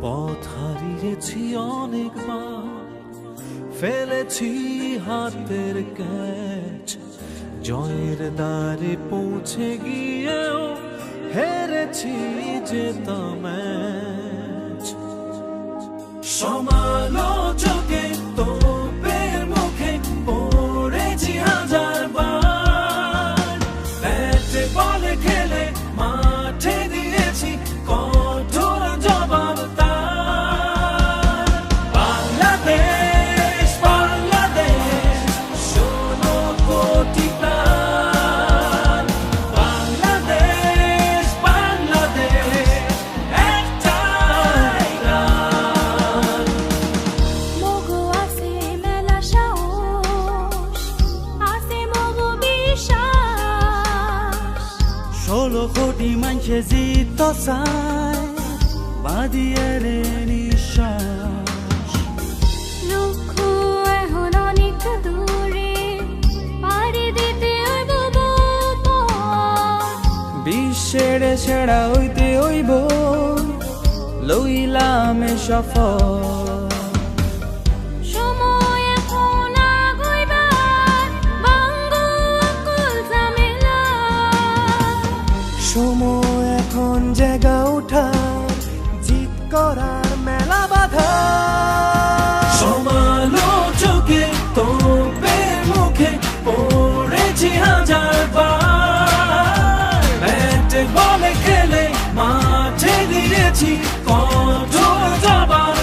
পথ হারিয়েছি অনেকবার, ফেলেছি হাতের ক্যাচ, জয়ের দ্বারে পৌঁছে গিয়েও হেরেছি জেতা ম্যাচ। সমালোচকে তোপের মুখে পড়েছি হাজার বার, ব্যাটে বলে খেলে মাঠে দিয়েছি কঠোর জবাব তার। বাংলাদেশ বাংলাদেশ 16 কোটি প্রাণ, বাংলাদেশ বাংলাদেশ একটাই গান। মগো আছে মেলা সাহস, আছে মগো বিশ্বাস। 16 কোটি মানুষে জিত চায়, বাদিয়ে নিশ্বাস। লক্ষ্য এখন অনেক দূরে, পাড়ি দিতে হইব বহু পথ। বিশ্বের সেরা হইতে হইব, লইলাম এ সফর। সময় এখন আগাইবার, ভাঙবো অকুল ঝামেলা। সময় এখন জায়গা উঠার, জিত করার মেলা বাধা। সমালোচকে তোপের মুখে পড়েছি হাজার বার, ব্যাটে বলে খেলে মাঠে দিয়েছি কঠোর জবাব